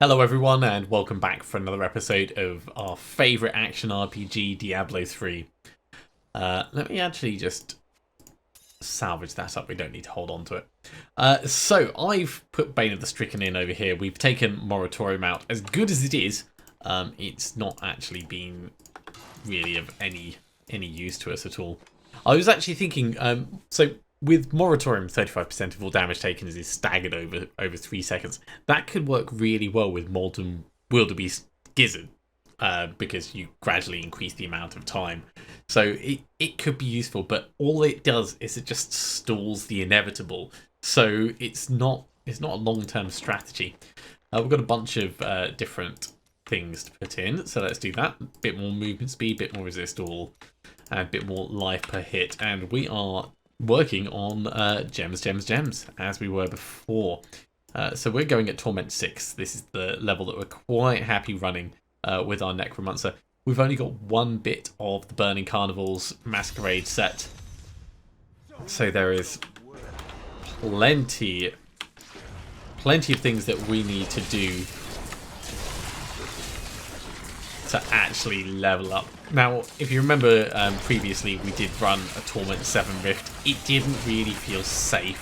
Hello everyone and welcome back for another episode of our favourite action RPG, Diablo 3. Let me actually just salvage that up, we don't need to hold on to it. So I've put Bane of the Stricken in over here. We've taken Moratorium out. As good as it is, it's not actually been really of any use to us at all. I was actually thinking, so with Moratorium, 35% of all damage taken is staggered over 3 seconds. That could work really well with Molten Wildebeest Gizzard, because you gradually increase the amount of time. So it could be useful, but all it does is it just stalls the inevitable. So it's not a long-term strategy. We've got a bunch of different things to put in, so let's do that. Bit more movement speed, bit more resist all, and a bit more life per hit. And we are working on gems, as we were before. So we're going at Torment 6. This is the level that we're quite happy running with our Necromancer. We've only got one bit of the Burning Carnival's Masquerade set, so there is plenty of things that we need to do to actually level up. Now, if you remember previously we did run a Torment 7 Rift, it didn't really feel safe,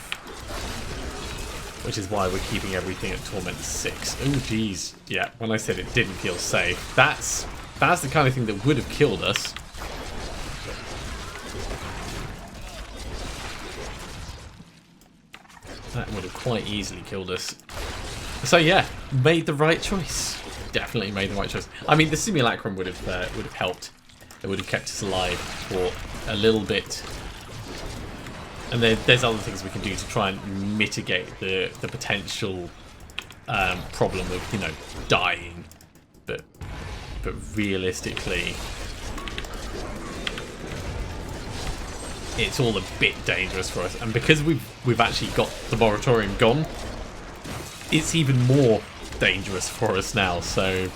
which is why we're keeping everything at Torment 6. Oh geez, yeah, when I said it didn't feel safe, that's the kind of thing that would have killed us. That would have quite easily killed us. So yeah, made the right choice. Definitely made the right choice. I mean, the simulacrum would have helped. It would have kept us alive for a little bit. And there's other things we can do to try and mitigate the potential problem of, you know, dying. But realistically, it's all a bit dangerous for us. And because we've actually got the moratorium gone, it's even more dangerous for us now, so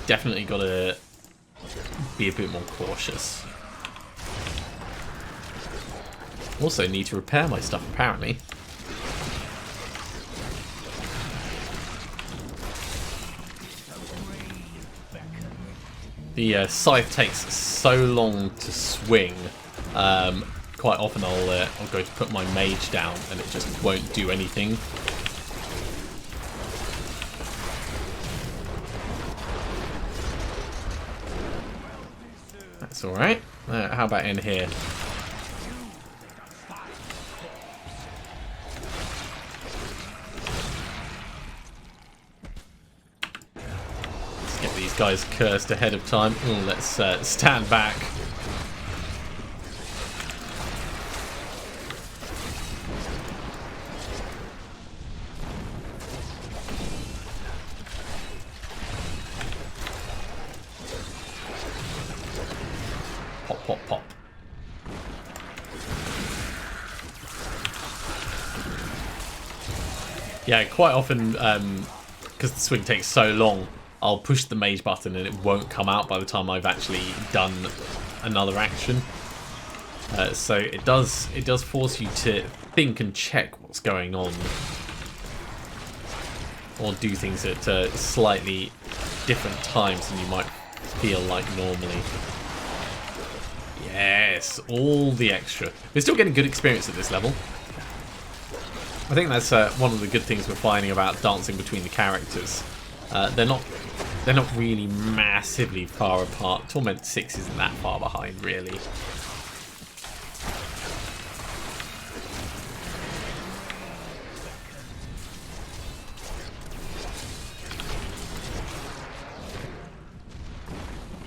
definitely got to be a bit more cautious. Also need to repair my stuff apparently. The scythe takes so long to swing. Quite often I'll go to put my mage down and it just won't do anything. That's alright. How about in here? Let's get these guys cursed ahead of time. Ooh, let's stand back. Pop, pop. Yeah, quite often, because the swing takes so long, I'll push the mage button and it won't come out by the time I've actually done another action. So it does force you to think and check what's going on, or do things at slightly different times than you might feel like normally. Yes, all the extra. We're still getting good experience at this level. I think that's one of the good things we're finding about dancing between the characters. They're not really massively far apart. Torment 6 isn't that far behind, really.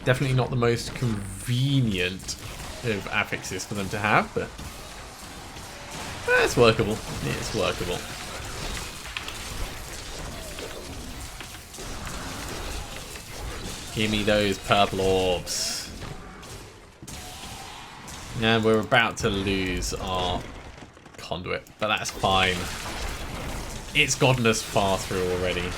Definitely not the most convenient of affixes for them to have, but it's workable. It's workable. Give me those purple orbs. And we're about to lose our conduit, but that's fine. It's gotten us far through already.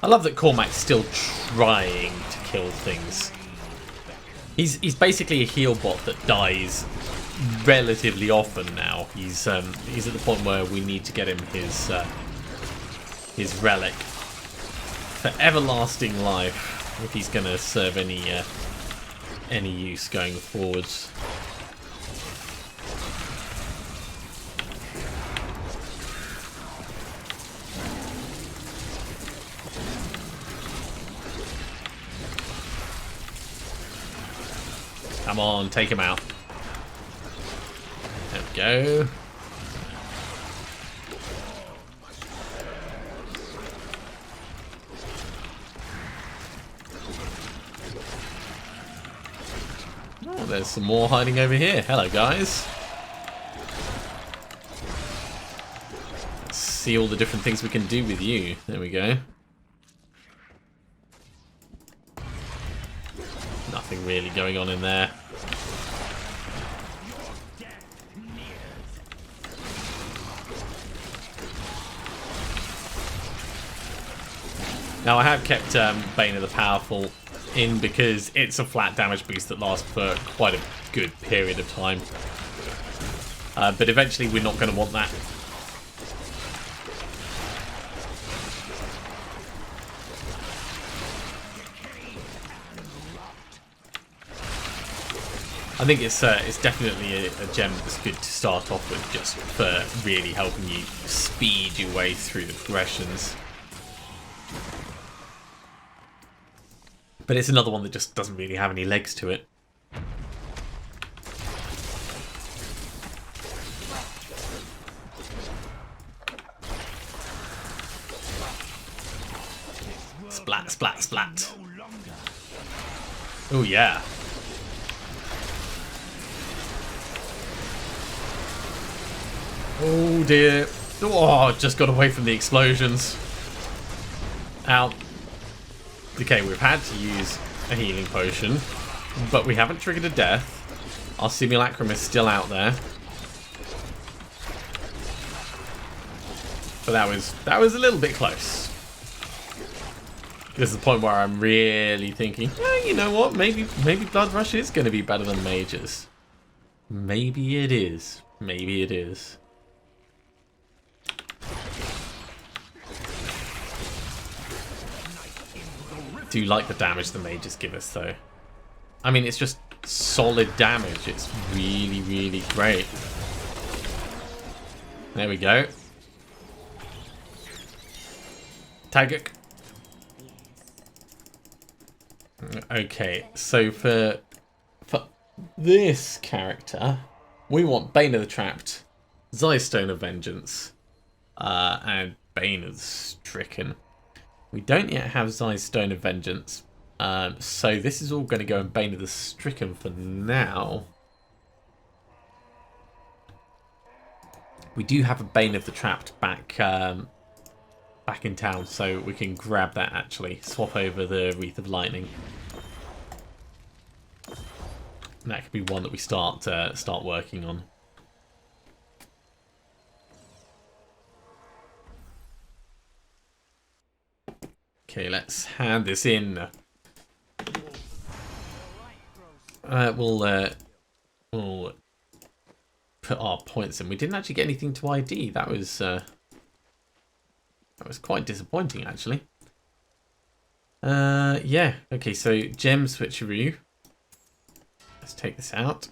love that Cormac's still trying to kill things. He's basically a heal bot that dies relatively often now. He's at the point where we need to get him his relic for everlasting life if he's going to serve any use going forwards. Come on, take him out. There we go. Oh, there's some more hiding over here. Hello, guys. Let's see all the different things we can do with you. There we go. Nothing really going on in there. Now I have kept Bane of the Powerful in because it's a flat damage boost that lasts for quite a good period of time. But eventually we're not going to want that. I think it's definitely a gem that's good to start off with, just for really helping you speed your way through the progressions. But it's another one that just doesn't really have any legs to it. Splat, splat, splat. Oh yeah. Oh dear. Oh, just got away from the explosions. Out. Okay, we've had to use a healing potion, but we haven't triggered a death. Our simulacrum is still out there. But that was a little bit close. This is the point where I'm really thinking, you know what, maybe Blood Rush is going to be better than Mages. Maybe it is. Maybe it is. Do like the damage the mages give us though. I mean, it's just solid damage. It's really, really great. There we go. Taguk. Okay, so for this character, we want Bane of the Trapped, Zystone of Vengeance, and Bane of the Stricken. We don't yet have Zystone of Vengeance, so this is all going to go in Bane of the Stricken for now. We do have a Bane of the Trapped back in town, so we can grab that actually. Swap over the Wreath of Lightning. And that could be one that we start working on. Okay, let's hand this in. We'll put our points in. We didn't actually get anything to ID. That was quite disappointing, actually. Yeah. Okay, so gem switcheroo. Let's take this out.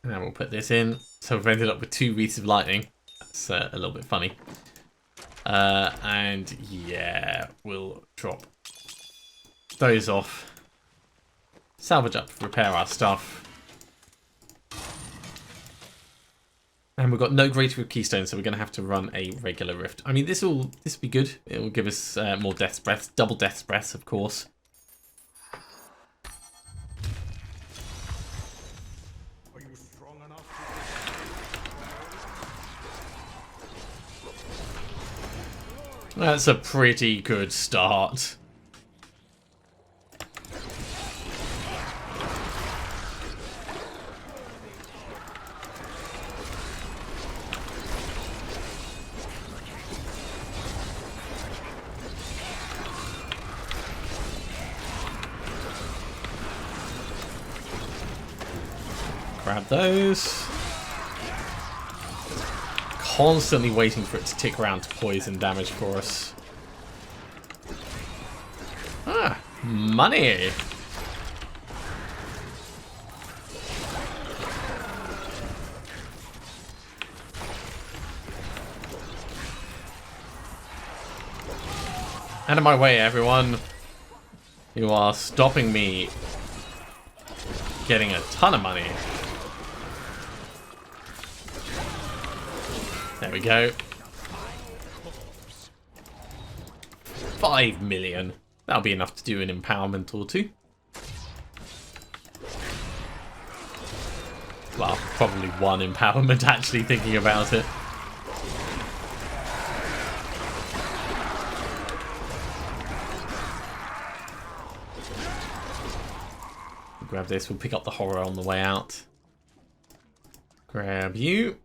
And we'll put this in. So we've ended up with 2 Wreaths of Lightning. That's a little bit funny. And yeah, we'll drop those off. Salvage up, repair our stuff. And we've got no greater keystone, so we're going to have to run a regular rift. I mean, this will be good. It will give us more death's breaths, double death's breaths, of course. Are you strong enough to... That's a pretty good start. Grab those. Constantly waiting for it to tick around to poison damage for us. Ah, money! Out of my way, everyone. You are stopping me getting a ton of money. There we go. 5 million. That'll be enough to do an empowerment or two. Well, probably one empowerment, actually, thinking about it. Grab this, we'll pick up the horror on the way out. Grab you.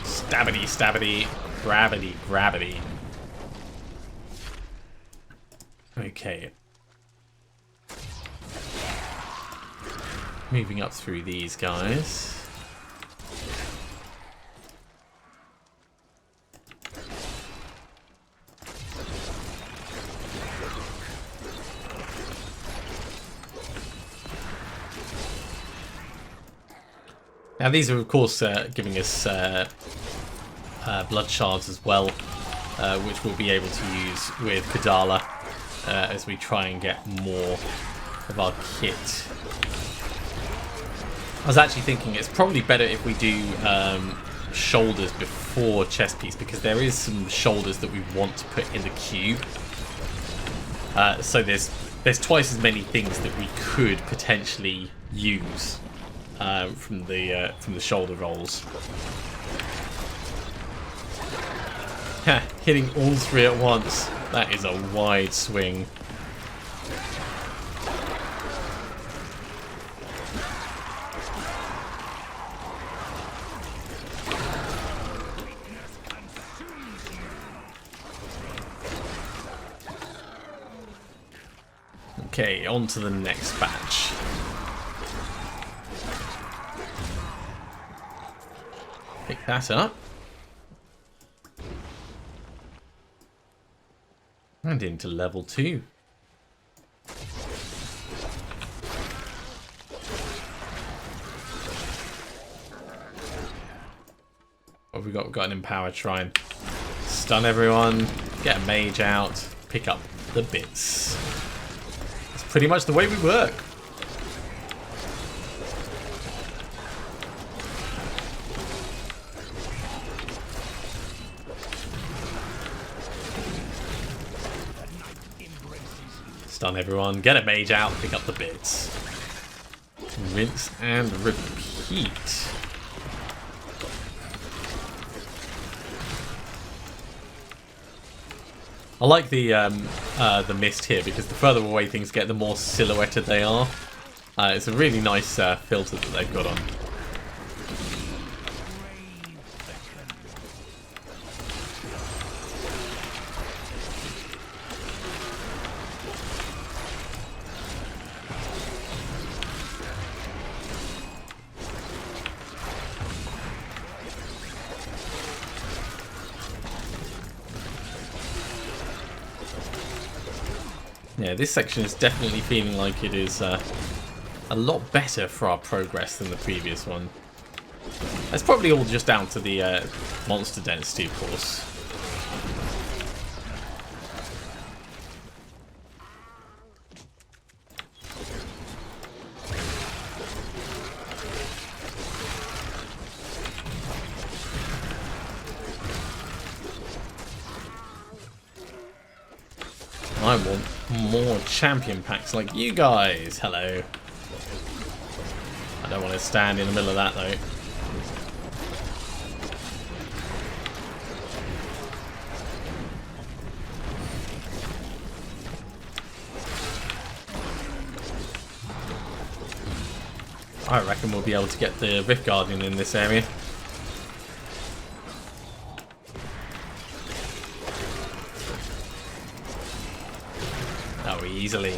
Stabbity, stabbity, gravity, gravity. Okay. Moving up through these guys. Now these are of course giving us blood shards as well, which we'll be able to use with Kadala as we try and get more of our kit. I was actually thinking it's probably better if we do shoulders before chest piece, because there is some shoulders that we want to put in the cube. So there's twice as many things that we could potentially use from the shoulder rolls. Hitting all three at once. That is a wide swing. Okay, on to the next batch. Pick that up. And into level 2. What have we got? We've got an empowered shrine. Stun everyone, get a mage out, pick up the bits. That's pretty much the way we work. Stun everyone, get a mage out, pick up the bits. Rinse and repeat. I like the mist here, because the further away things get, the more silhouetted they are. It's a really nice filter that they've got on. Yeah, this section is definitely feeling like it is a lot better for our progress than the previous one. That's probably all just down to the monster density, of course. I want more champion packs like you guys. Hello. I don't want to stand in the middle of that though. I reckon we'll be able to get the Rift Guardian in this area. Oh, easily.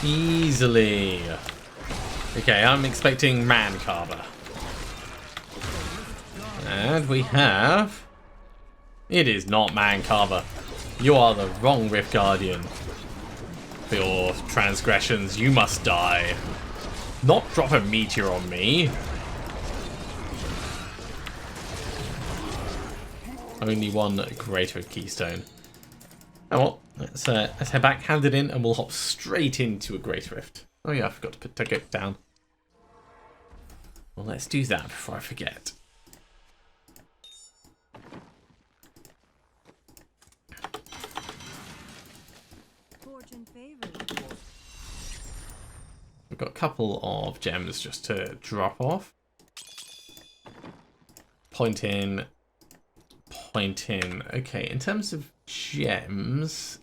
Easily. Okay, I'm expecting Man Carver. And we have... It is not Man Carver. You are the wrong Rift Guardian. For your transgressions, you must die. Not drop a meteor on me. Only one greater keystone. Oh well, let's head back, hand it in, and we'll hop straight into a Greater Rift. Oh yeah, I forgot to take it down. Well, let's do that before I forget. We've got a couple of gems just to drop off. Point in. Point in. Okay, in terms of gems...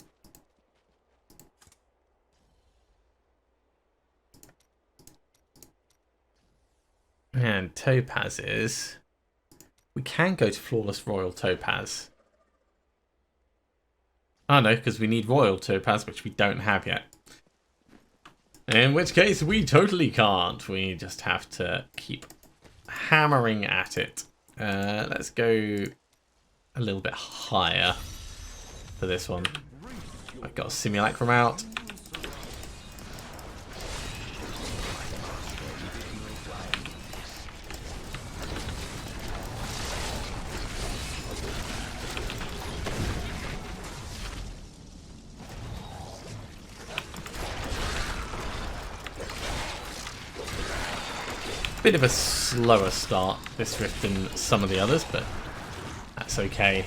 and topazes, we can go to Flawless Royal Topaz. Oh no, because we need Royal Topaz, which we don't have yet. In which case, we totally can't. We just have to keep hammering at it. Let's go a little bit higher for this one. I've got a Simulacrum out. Bit of a slower start, this rift, than some of the others, but that's okay.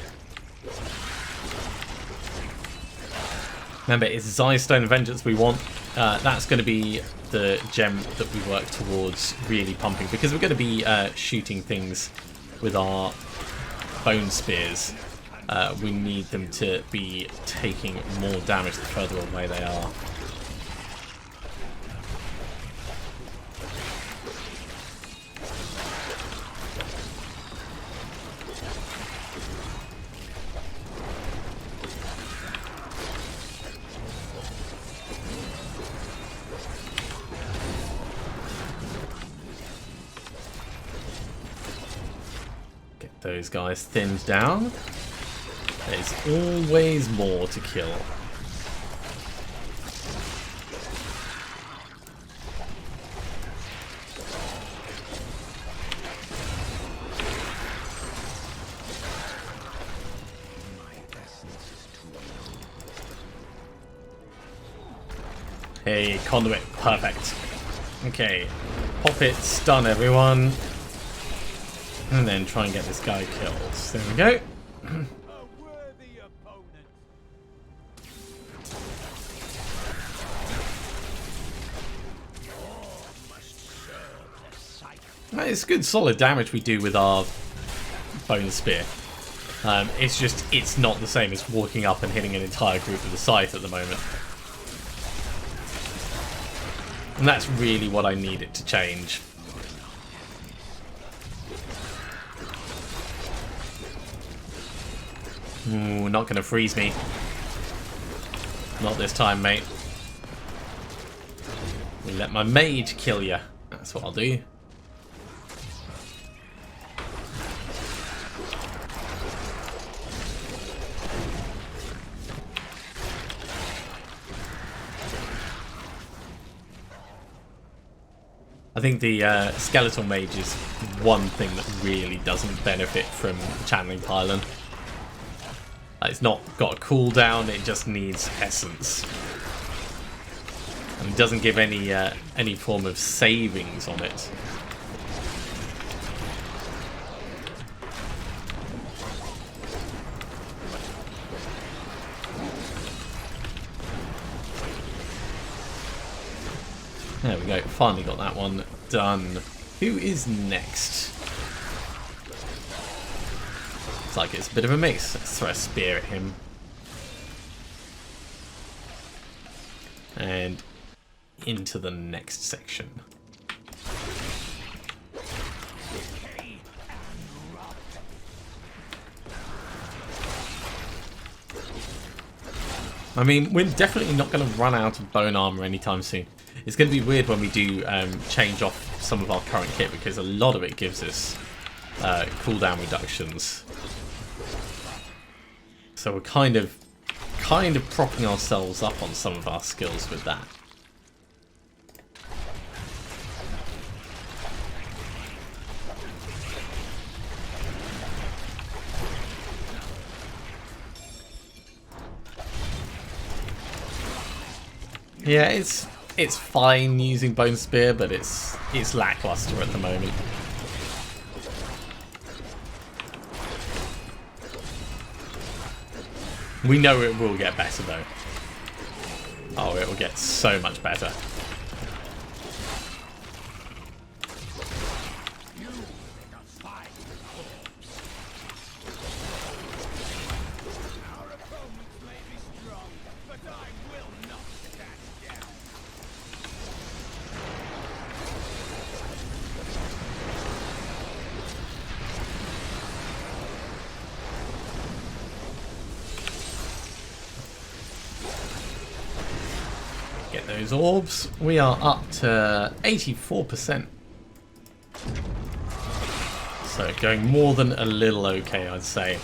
Remember, it's Zystone Vengeance we want. That's going to be the gem that we work towards really pumping, because we're going to be shooting things with our bone spears. We need them to be taking more damage the further away they are. Those guys thinned down. There's always more to kill. Hey, conduit, perfect. Okay, pop it, stun everyone. And then try and get this guy killed. There we go. It's good solid damage we do with our bone spear. It's just, it's not the same as walking up and hitting an entire group with a scythe at the moment. And that's really what I need it to change. Ooh, not gonna freeze me. Not this time, mate. We let my mage kill you. That's what I'll do. I think the skeletal mage is one thing that really doesn't benefit from channeling pylon. It's not got a cooldown, it just needs essence. And it doesn't give any form of savings on it. There we go, finally got that one done. Who is next? Looks like it's a bit of a mix. Let's throw a spear at him. And into the next section. I mean, we're definitely not going to run out of bone armor anytime soon. It's going to be weird when we do change off some of our current kit, because a lot of it gives us cooldown reductions. So we're kind of propping ourselves up on some of our skills with that. Yeah, it's fine using Bone Spear, but it's lackluster at the moment. We know it will get better though. Oh, it will get so much better. Get those orbs. We are up to 84%. So going more than a little okay, I'd say.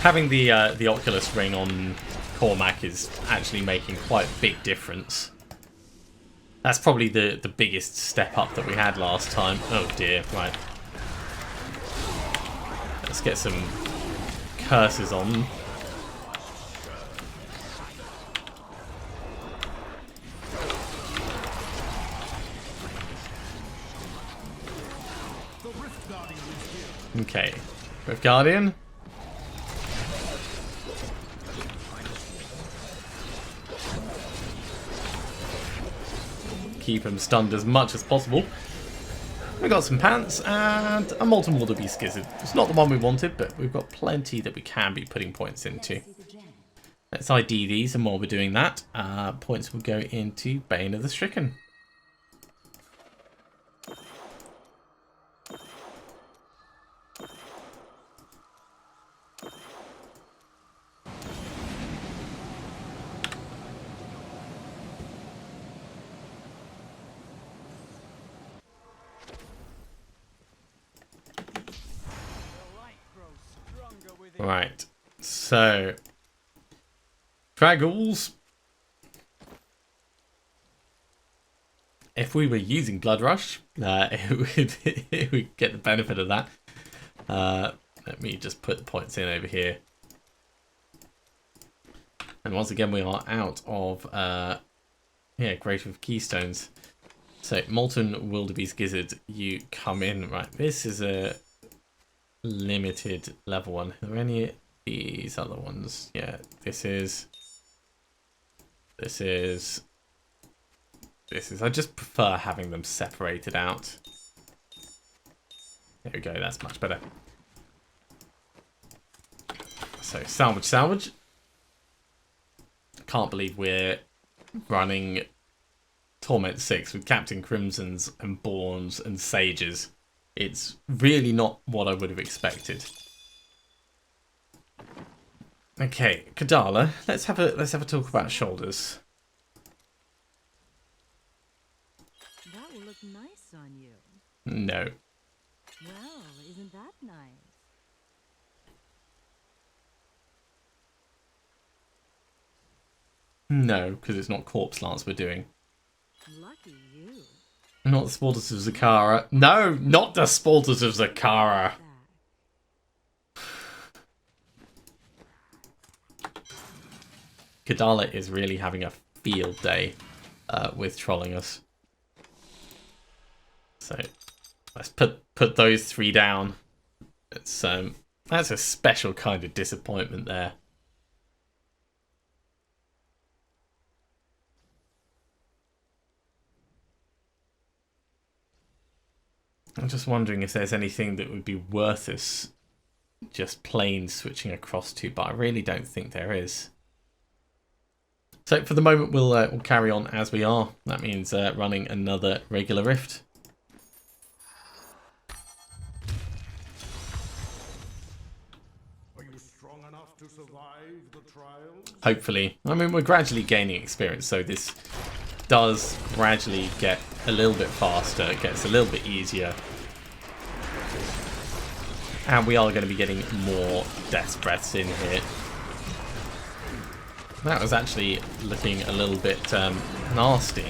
Having the Oculus ring on Cormac is actually making quite a big difference. That's probably the biggest step up that we had last time. Oh dear, right. Let's get some curses on. Okay, Rift Guardian. Keep him stunned as much as possible. We got some pants and a Molten Wildebeest Gizzard. It's not the one we wanted, but we've got plenty that we can be putting points into. Let's ID these, and while we're doing that, points will go into Bane of the Stricken. Right, so Draggles. If we were using Blood Rush, it would get the benefit of that. Let me just put the points in over here. And once again, we are out of Great of Keystones. So Molten Wildebeest Gizzard, you come in. Right, this is a limited level one. Are there any of these other ones? Yeah, this is. I just prefer having them separated out. There we go, that's much better. So salvage. Can't believe we're running Torment 6 with Captain Crimsons and Borns and Sages. It's really not what I would have expected. Okay, Kadala, let's have a talk about shoulders. That will look nice on you. No. Well, isn't that nice? No, because it's not Corpse Lance we're doing. Lucky you. Not the Sporters of Zakara. No, not the Sporters of Zakara. Kadala is really having a field day with trolling us. So let's put those three down. It's that's a special kind of disappointment there. I'm just wondering if there's anything that would be worth us just plain switching across to, but I really don't think there is. So for the moment, we'll carry on as we are. That means running another regular rift. Are you strong enough to survive the trials? Hopefully. I mean, we're gradually gaining experience, so this does gradually get a little bit faster. It gets a little bit easier. And we are going to be getting more death breaths in here. That was actually looking a little bit nasty.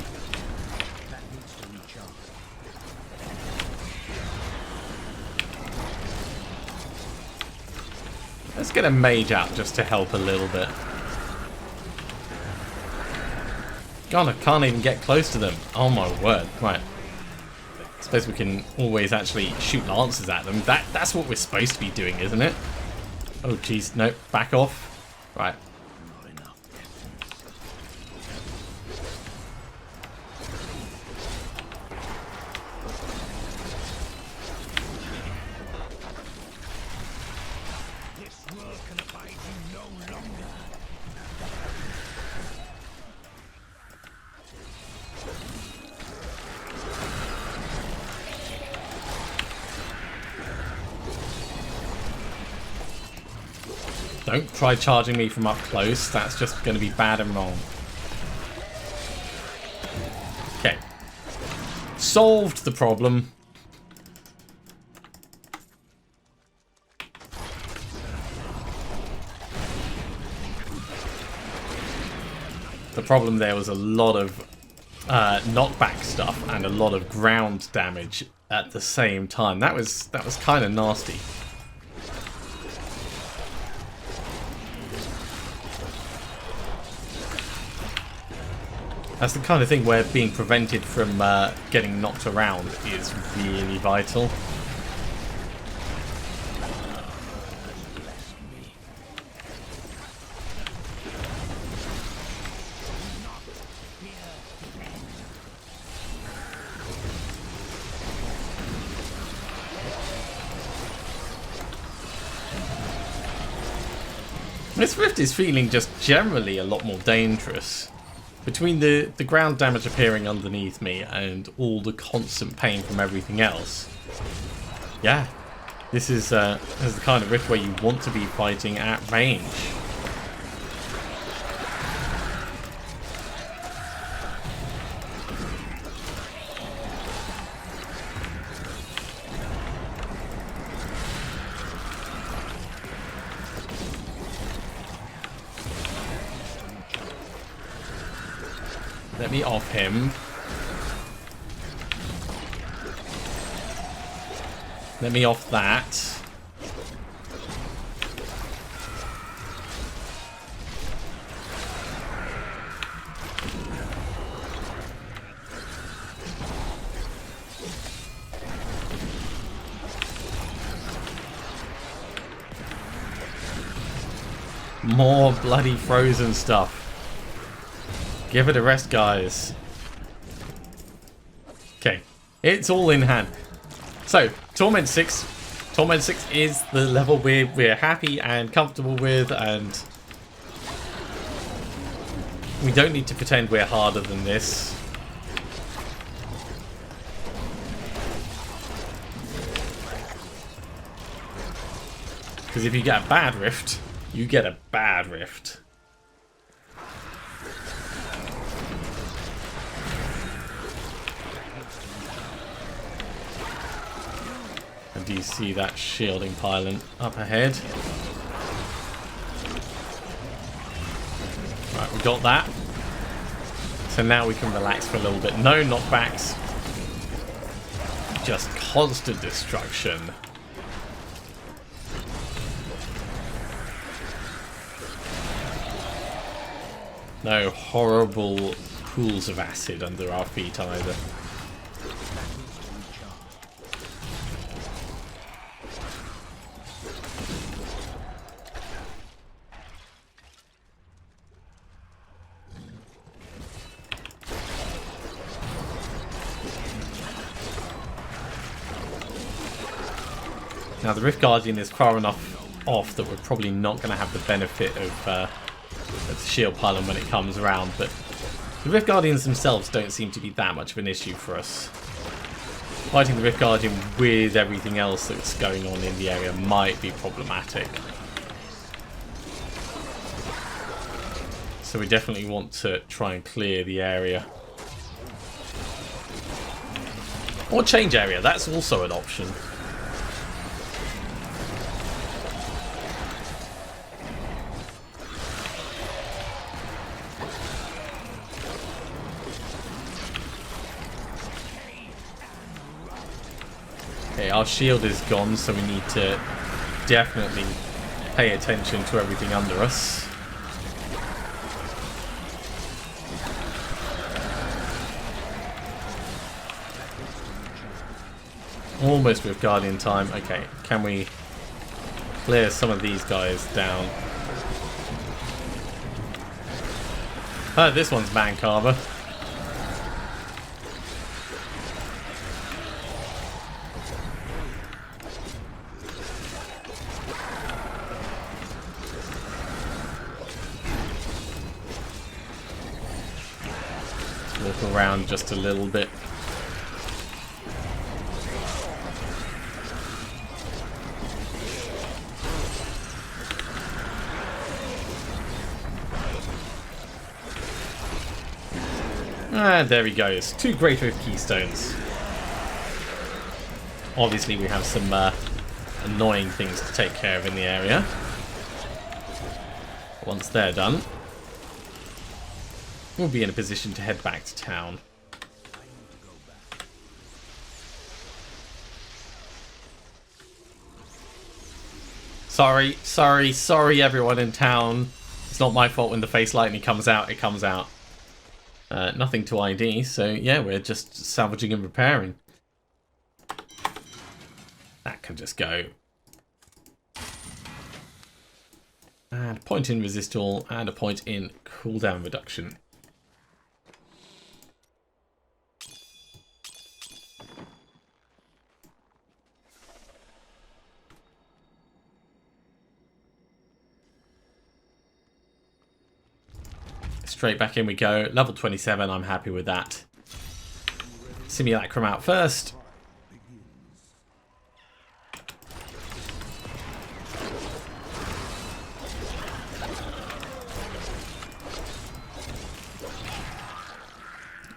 Let's get a mage out just to help a little bit. God, I can't even get close to them. Oh my word. Right. I suppose we can always actually shoot lances at them. That's what we're supposed to be doing, isn't it? Oh jeez, no, back off. Right. Don't try charging me from up close. That's just going to be bad and wrong. Okay. Solved the problem. The problem there was a lot of knockback stuff and a lot of ground damage at the same time. That was kind of nasty. That's the kind of thing where being prevented from getting knocked around is really vital. This rift is feeling just generally a lot more dangerous. Between the ground damage appearing underneath me and all the constant pain from everything else. Yeah, this is the kind of rift where you want to be fighting at range. Let me off him. Let me off that. More bloody frozen stuff. Give it a rest, guys. Okay, it's all in hand. So, Torment 6. Torment 6 is the level we're happy and comfortable with, and we don't need to pretend we're harder than this. Because if you get a bad rift, you get a bad rift. And do you see that shielding pylon up ahead? Right, we got that. So now we can relax for a little bit. No knockbacks. Just constant destruction. No horrible pools of acid under our feet either. Now the Rift Guardian is far enough off that we're probably not going to have the benefit of the shield pylon when it comes around, but the Rift Guardians themselves don't seem to be that much of an issue for us. Fighting the Rift Guardian with everything else that's going on in the area might be problematic. So we definitely want to try and clear the area. Or change area, that's also an option. Okay, our shield is gone, so we need to definitely pay attention to everything under us. Almost with Guardian time. Okay, can we clear some of these guys down? Oh, this one's man carver. Let's walk around just a little bit. And there he goes. 2 Great Oak Keystones. Obviously we have some annoying things to take care of in the area. Once they're done, we'll be in a position to head back to town. Sorry everyone in town. It's not my fault when the face lightning comes out, it comes out. Nothing to ID, so yeah, we're just salvaging and repairing. That can just go. And a point in resist all, and a point in cooldown reduction. Straight back in we go. Level 27, I'm happy with that. Simulacrum out first.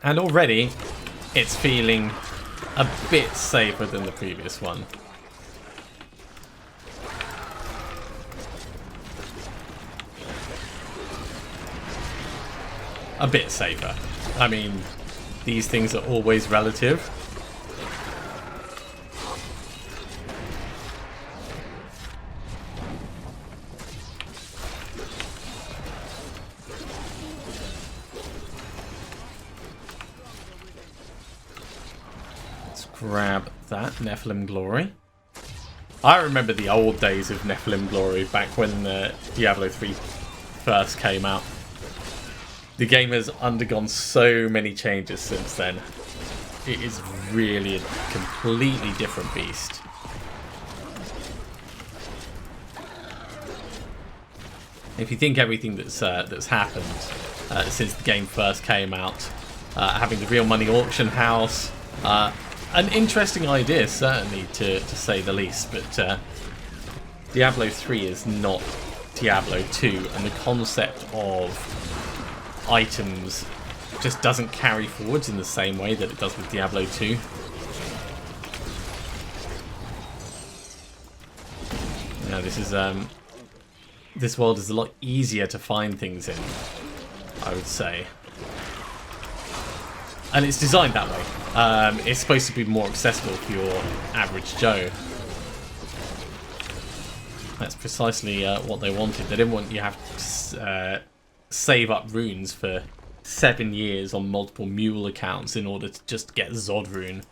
And already, it's feeling a bit safer than the previous one. A bit safer. I mean, these things are always relative. Let's grab that Nephilim Glory. I remember the old days of Nephilim Glory back when Diablo 3 first came out. The game has undergone so many changes since then. It is really a completely different beast. If you think everything that's happened since the game first came out, having the real money auction house, an interesting idea certainly to say the least, but Diablo 3 is not Diablo 2, and the concept of items just doesn't carry forwards in the same way that it does with Diablo 2. Now this world is a lot easier to find things in, I would say. And it's designed that way. It's supposed to be more accessible for your average Joe. That's precisely what they wanted. They didn't want you to have to save up runes for 7 years on multiple mule accounts in order to just get Zod rune.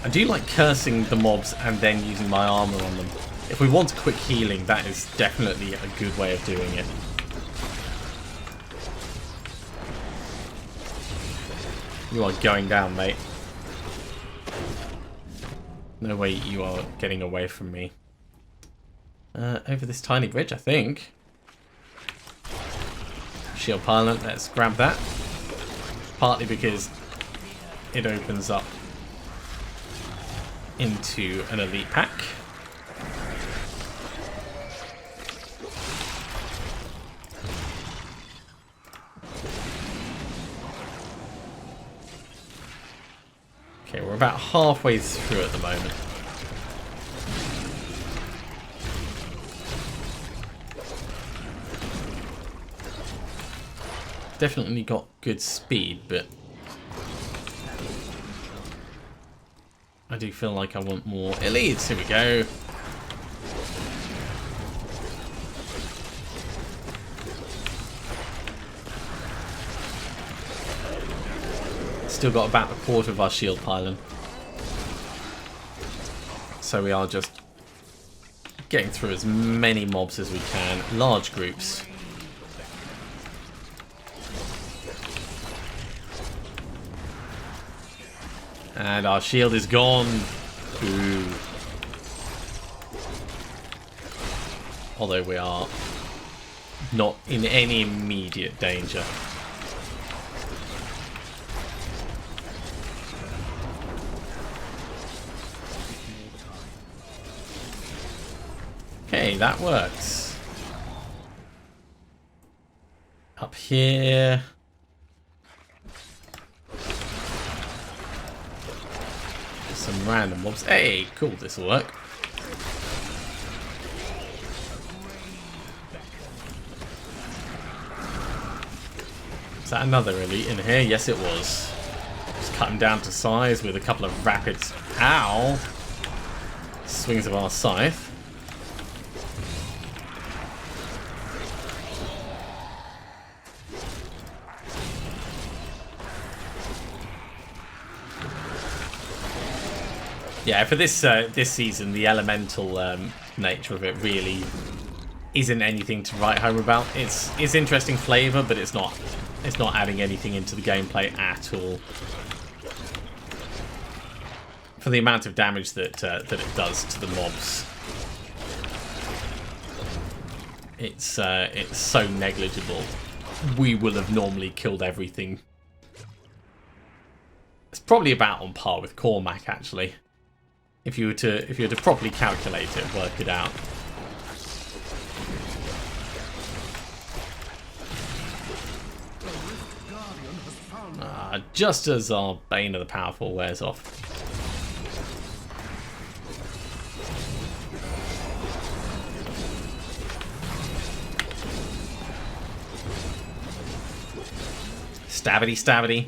I do like cursing the mobs and then using my armor on them. If we want quick healing, that is definitely a good way of doing it. You are going down, mate. No way you are getting away from me. Over this tiny bridge, I think. Shield pylon, let's grab that. Partly because it opens up into an elite pack. Okay, we're about halfway through at the moment. Definitely got good speed, but I do feel like I want more elites. Here we go. Still got about a quarter of our shield pylon. So we are just getting through as many mobs as we can. Large groups. And our shield is gone. Ooh. Although we are not in any immediate danger. Okay, that works. Up here. Some random mobs. Hey, cool, this will work. Is that another elite in here? Yes, it was. Just cut him down to size with a couple of rapid ow swings of our scythe. Yeah, for this this season, the elemental nature of it really isn't anything to write home about. It's interesting flavour, but it's not adding anything into the gameplay at all. For the amount of damage that it does to the mobs, it's so negligible. We will have normally killed everything. It's probably about on par with Cormac, actually. If you were to properly calculate it, work it out. Just as our Bane of the Powerful wears off. Stabbity, stabbity.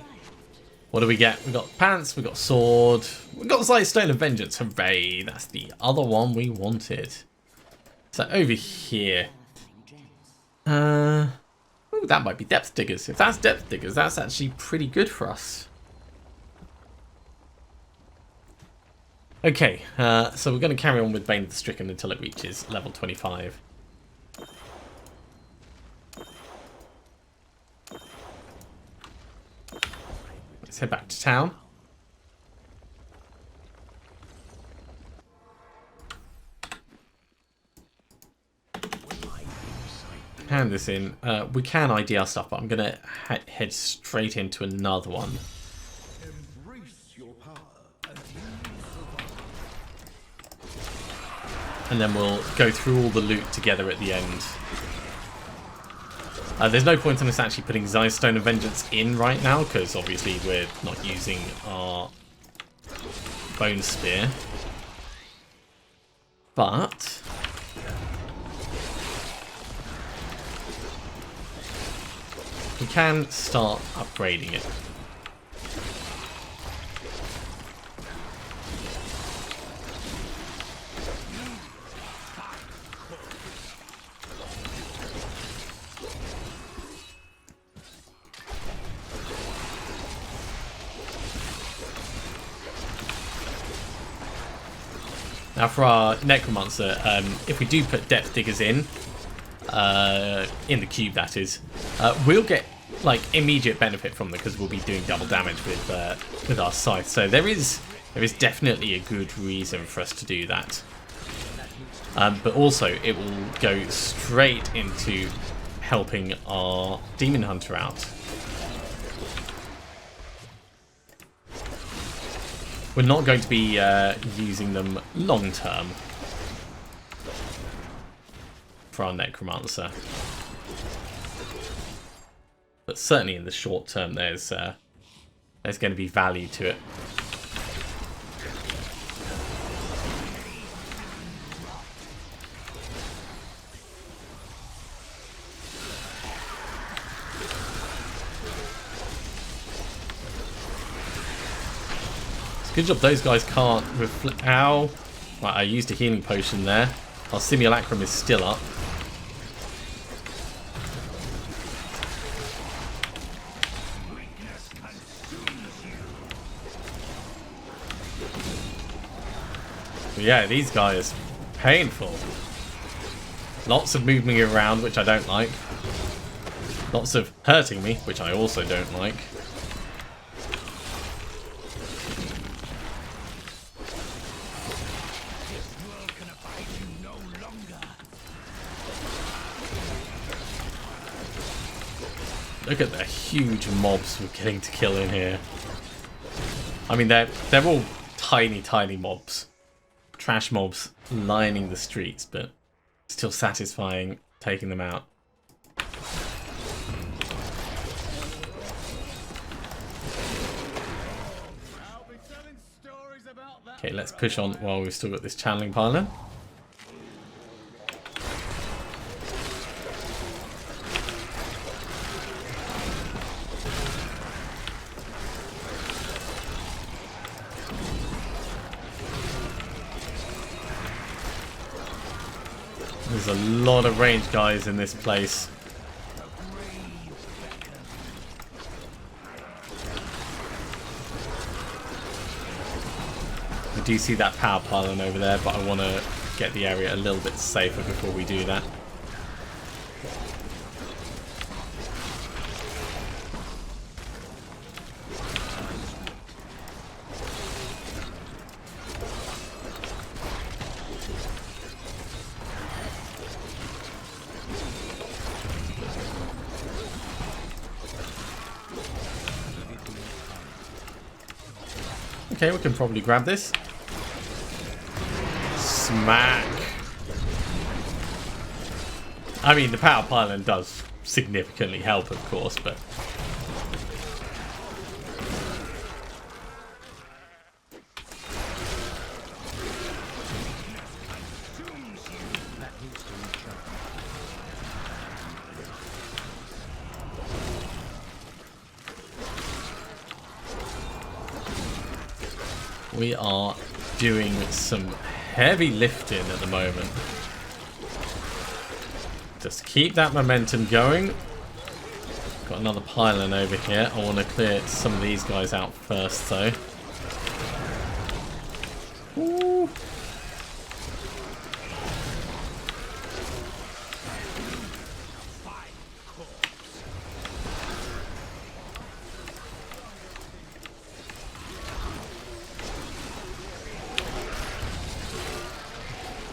What do we get? We got pants, we got sword, we got Stone of Vengeance. Hooray! That's the other one we wanted. So over here. Ooh, that might be Depth Diggers. If that's Depth Diggers, that's actually pretty good for us. Okay, so we're going to carry on with Bane of the Stricken until it reaches level 25. Let's head back to town. Hand this in. We can ID our stuff, but I'm going to head straight into another one. Embrace your power And then we'll go through all the loot together at the end. There's no point in us actually putting Stone of Vengeance in right now, because obviously we're not using our Bone Spear. But we can start upgrading it. Now for our Necromancer, if we do put Depth Diggers in the cube that is, we'll get like immediate benefit from them because we'll be doing double damage with our scythe. So there is There is definitely a good reason for us to do that. But also, it will go straight into helping our Demon Hunter out. We're not going to be using them long term for our Necromancer. But certainly in the short term, there's going to be value to it. Good job those guys can't reflect. Ow. Right, I used a healing potion there. Our simulacrum is still up. But yeah, these guys, painful. Lots of moving around, which I don't like. Lots of hurting me, which I also don't like. Look at the huge mobs we're getting to kill in here. I mean, they're all tiny, tiny mobs. Trash mobs lining the streets, but still satisfying taking them out. Okay, let's push on while we've still got this channeling pylon. There's a lot of ranged guys in this place. I do see that power pylon over there, but I want to get the area a little bit safer before we do that. Okay, we can probably grab this. Smack! I mean, the power pylon does significantly help, of course, but... we are doing some heavy lifting at the moment. Just keep that momentum going. Got another pylon over here. I want to clear some of these guys out first, though. Ooh.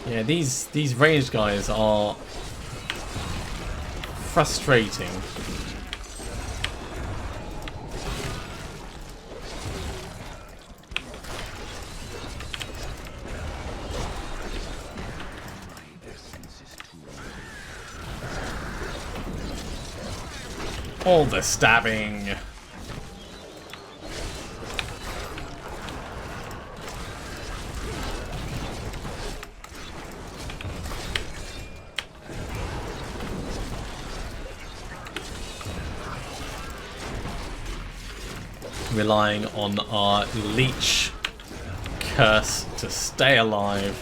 Yeah, these ranged guys are frustrating. All the stabbing. Relying on our leech curse to stay alive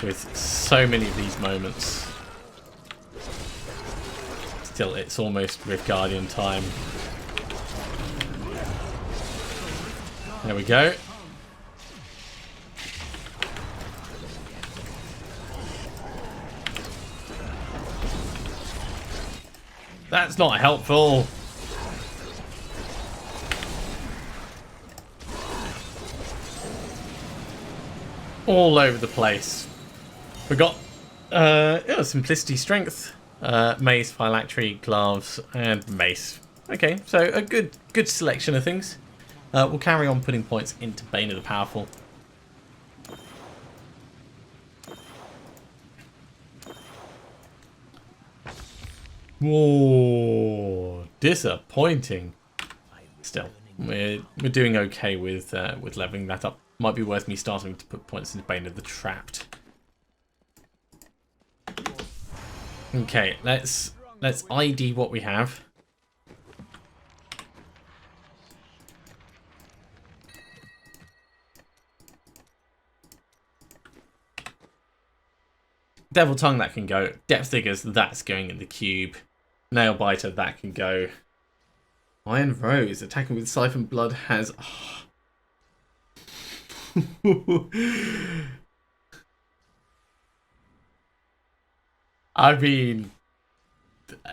with so many of these moments. Still, it's almost Rift Guardian time. There we go. That's not helpful. all over the place. We got simplicity, strength, mace, phylactery, gloves, and mace. Okay, so a good selection of things. We'll carry on putting points into Bane of the Powerful. Whoa, disappointing. Still, we're doing okay with leveling that up. Might be worth me starting to put points into Bane of the Trapped. Okay, let's ID what we have. Devil Tongue, that can go. Depth Diggers, that's going in the cube. Nail Biter, that can go. Iron Rose, attacking with Siphon Blood has... I mean,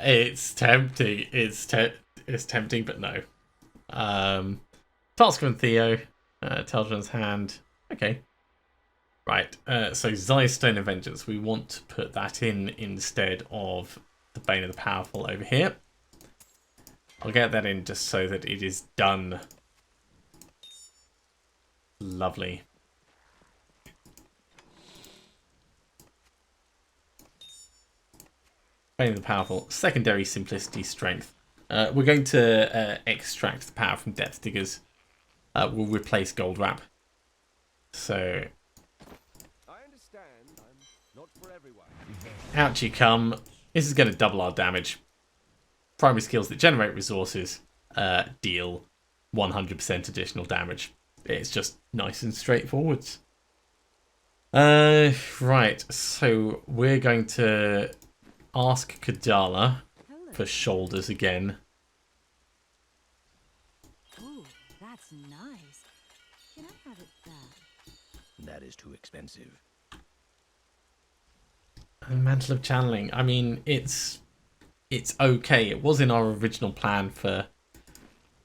it's tempting. It's tempting, but no. Tasker and Theo, Teldron's Hand. Okay. Right, so Zai's Stone of Vengeance, we want to put that in instead of the Bane of the Powerful over here. I'll get that in just so that it is done. Lovely. Bane of the Powerful, secondary Simplicity, Strength. We're going to extract the power from Depth Diggers. We'll replace Gold Wrap. So... out you come. This is going to double our damage. Primary skills that generate resources deal 100% additional damage. It's just nice and straightforward. Right, so we're going to ask Kadala for shoulders again. Oh, that's nice. Can I have it back? That is too expensive. And Mantle of Channeling. I mean, it's okay. It was in our original plan for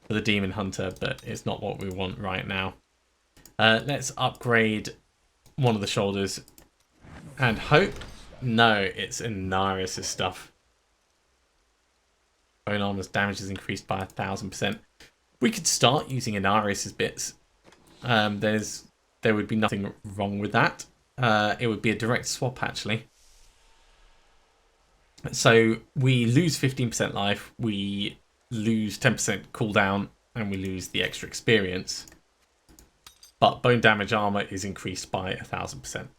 the Demon Hunter, but it's not what we want right now. Let's upgrade one of the shoulders and hope. No, it's Inarius' stuff. Bone Armor's damage is increased by 1000%. We could start using Inarius' bits. There would be nothing wrong with that. It would be a direct swap, actually. So we lose 15% life, we lose 10% cooldown, and we lose the extra experience. But bone damage armor is increased by 1000%.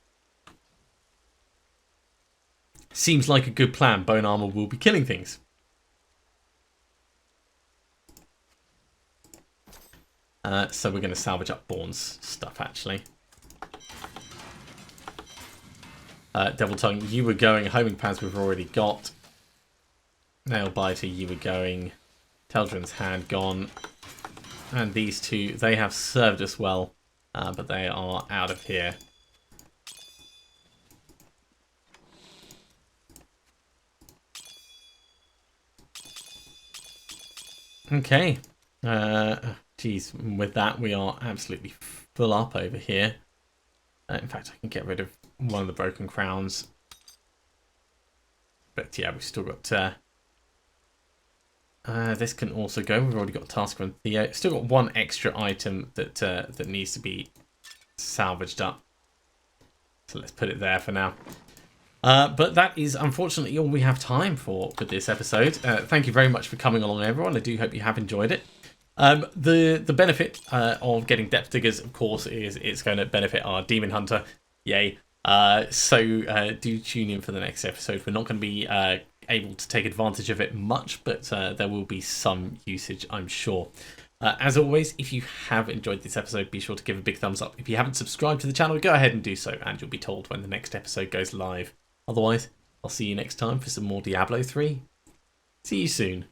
Seems like a good plan. Bone armor will be killing things. So we're going to salvage up Born's stuff, actually. Devil Tongue, you were going. Homing Pads we've already got. Nail Biter, you were going. Teldron's Hand gone. And these two, they have served us well, but they are out of here. Okay. Geez, with that we are absolutely full up over here. In fact, I can get rid of one of the broken crowns. But yeah, we've still got... this can also go. We've already got Tasker and Theo. Still got one extra item that that needs to be salvaged up. So let's put it there for now. But that is unfortunately all we have time for this episode. Thank you very much for coming along, everyone. I do hope you have enjoyed it. The benefit of getting Depth Diggers, of course, is it's going to benefit our Demon Hunter. Yay. So do tune in for the next episode. We're not going to be able to take advantage of it much, but there will be some usage, I'm sure. As always, if you have enjoyed this episode, be sure to give a big thumbs up. If you haven't subscribed to the channel, go ahead and do so, and you'll be told when the next episode goes live. Otherwise, I'll see you next time for some more Diablo 3. See you soon.